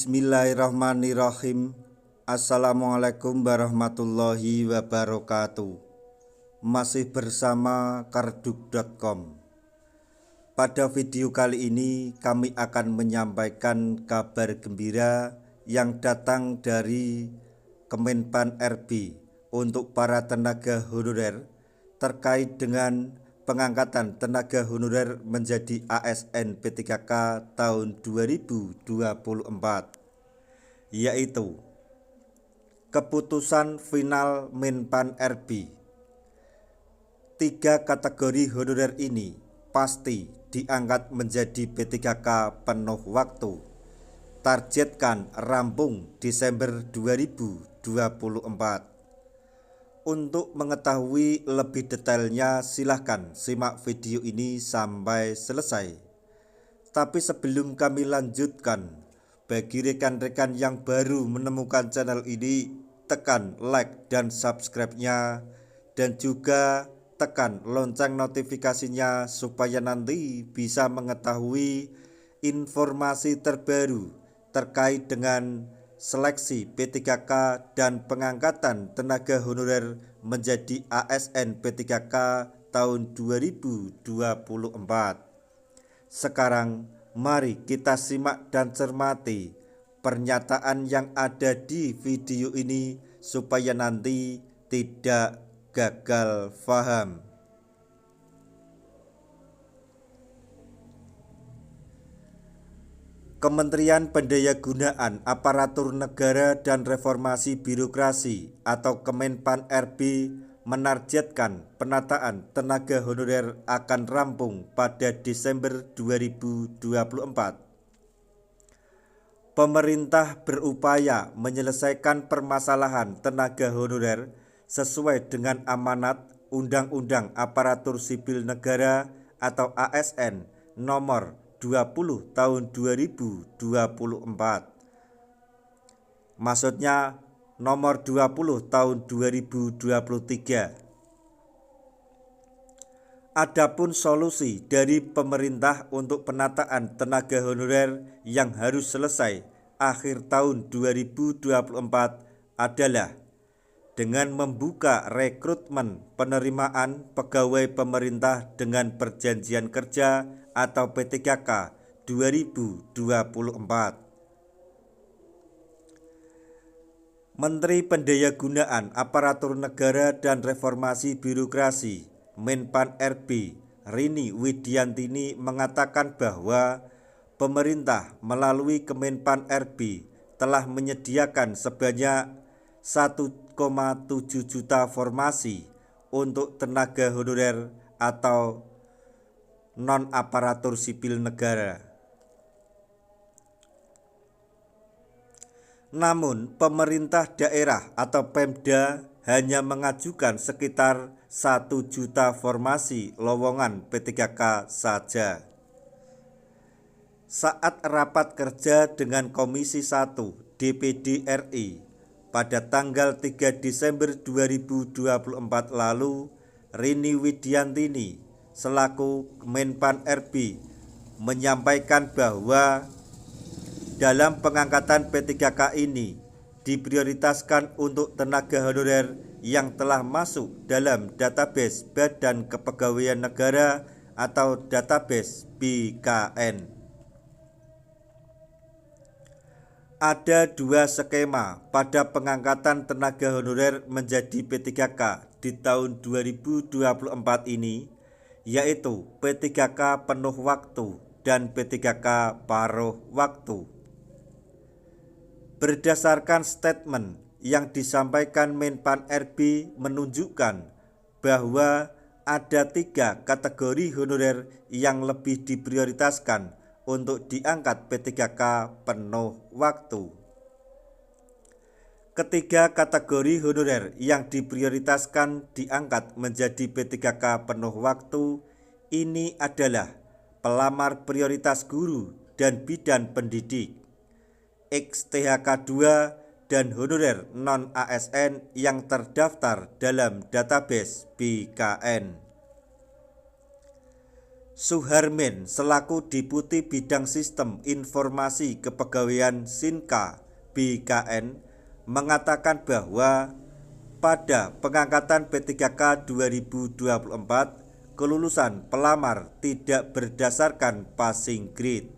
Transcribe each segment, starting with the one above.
Bismillahirrahmanirrahim. Assalamualaikum warahmatullahi wabarakatuh. Masih bersama karduk.com. Pada video kali ini kami akan menyampaikan kabar gembira yang datang dari Kemenpan RB untuk para tenaga honorer terkait dengan pengangkatan tenaga honorer menjadi ASN P3K tahun 2024, yaitu keputusan final Menpan RB. 3 kategori honorer ini pasti diangkat menjadi P3K penuh waktu. Targetkan rampung Desember 2024. Untuk mengetahui lebih detailnya silahkan simak video ini sampai selesai. Tapi sebelum kami lanjutkan, bagi rekan-rekan yang baru menemukan channel ini, tekan like dan subscribe-nya, dan juga tekan lonceng notifikasinya supaya nanti bisa mengetahui informasi terbaru terkait dengan seleksi P3K dan pengangkatan tenaga honorer menjadi ASN P3K tahun 2024. Sekarang mari kita simak dan cermati pernyataan yang ada di video ini supaya nanti tidak gagal paham. Kementerian Pendayagunaan Aparatur Negara dan Reformasi Birokrasi atau Kemenpan RB menargetkan penataan tenaga honorer akan rampung pada Desember 2024. Pemerintah berupaya menyelesaikan permasalahan tenaga honorer sesuai dengan amanat Undang-Undang Aparatur Sipil Negara atau ASN nomor 20 tahun 2024. Maksudnya nomor 20 tahun 2023. Adapun solusi dari pemerintah untuk penataan tenaga honorer yang harus selesai akhir tahun 2024 adalah dengan membuka rekrutmen penerimaan pegawai pemerintah dengan perjanjian kerja atau P3K 2024. Menteri Pendayagunaan Aparatur Negara dan Reformasi Birokrasi Menpan RB Rini Widiantini mengatakan bahwa pemerintah melalui Kemenpan RB telah menyediakan sebanyak 1,7 juta formasi untuk tenaga honorer atau non-aparatur sipil negara. Namun pemerintah daerah atau Pemda hanya mengajukan sekitar 1 juta formasi lowongan P3K saja. Saat rapat kerja dengan Komisi 1 DPD RI pada tanggal 3 Desember 2024 lalu, Rini Widiantini selaku Menpan RB menyampaikan bahwa dalam pengangkatan P3K ini diprioritaskan untuk tenaga honorer yang telah masuk dalam database Badan Kepegawaian Negara atau database BKN. Ada 2 skema pada pengangkatan tenaga honorer menjadi P3K di tahun 2024 ini, yaitu P3K penuh waktu dan P3K paruh waktu. Berdasarkan statement yang disampaikan Menpan RB menunjukkan bahwa ada 3 kategori honorer yang lebih diprioritaskan untuk diangkat P3K penuh waktu. Ketiga kategori honorer yang diprioritaskan diangkat menjadi P3K penuh waktu ini adalah pelamar prioritas guru dan bidan pendidik, XTHK 2 dan honorer non-ASN yang terdaftar dalam database BKN. Suharmin selaku Deputi Bidang Sistem Informasi Kepegawaian Sinka BKN mengatakan bahwa pada pengangkatan P3K 2024 kelulusan pelamar tidak berdasarkan passing grade.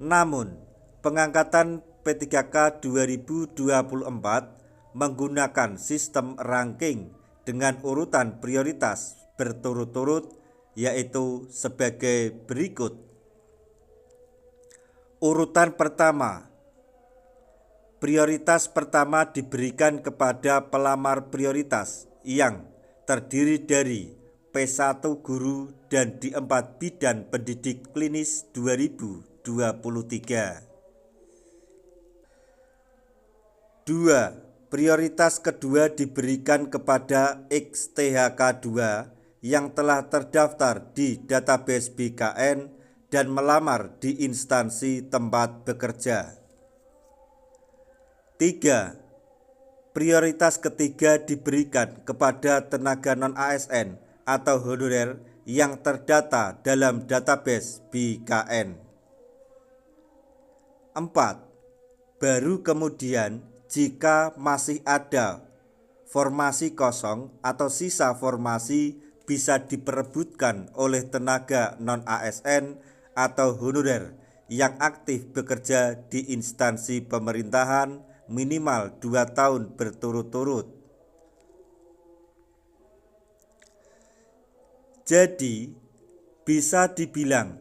Namun, pengangkatan P3K 2024 menggunakan sistem ranking dengan urutan prioritas berturut-turut, yaitu sebagai berikut. Urutan pertama, prioritas pertama diberikan kepada pelamar prioritas yang terdiri dari P1 guru dan D4 bidan pendidik klinis 2023. 2. Prioritas kedua diberikan kepada XTHK2 yang telah terdaftar di database BKN dan melamar di instansi tempat bekerja. 3. Prioritas ketiga diberikan kepada tenaga non-ASN atau honorer yang terdata dalam database BKN. 4. Baru kemudian jika masih ada formasi kosong atau sisa formasi bisa diperebutkan oleh tenaga non-ASN atau honorer yang aktif bekerja di instansi pemerintahan minimal 2 tahun berturut-turut. Jadi, bisa dibilang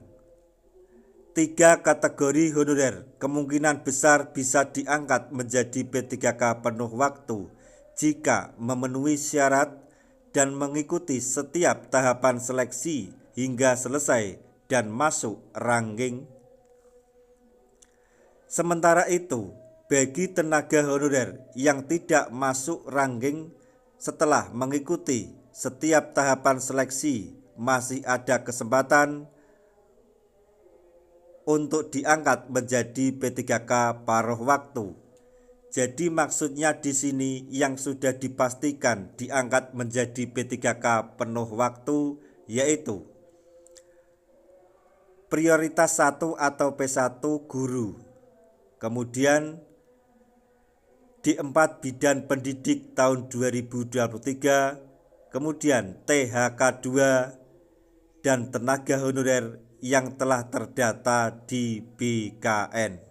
3 kategori honorer kemungkinan besar bisa diangkat menjadi P3K penuh waktu jika memenuhi syarat dan mengikuti setiap tahapan seleksi hingga selesai dan masuk ranking. Sementara itu, bagi tenaga honorer yang tidak masuk ranking setelah mengikuti setiap tahapan seleksi, masih ada kesempatan untuk diangkat menjadi P3K paruh waktu. Jadi maksudnya di sini yang sudah dipastikan diangkat menjadi P3K penuh waktu yaitu prioritas 1 atau P1 guru, kemudian D4 bidan pendidik tahun 2023, kemudian THK2 dan tenaga honorer yang telah terdata di BKN.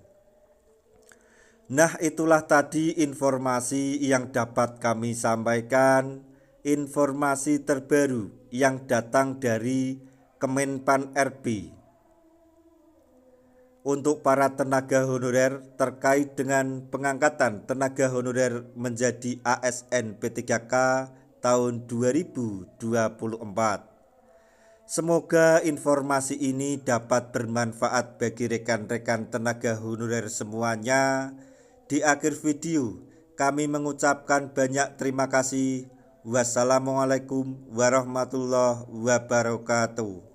Nah, itulah tadi informasi yang dapat kami sampaikan, informasi terbaru yang datang dari Kemenpan RB. Untuk para tenaga honorer terkait dengan pengangkatan tenaga honorer menjadi ASN P3K tahun 2024. Semoga informasi ini dapat bermanfaat bagi rekan-rekan tenaga honorer semuanya. Di akhir video, kami mengucapkan banyak terima kasih. Wassalamualaikum warahmatullahi wabarakatuh.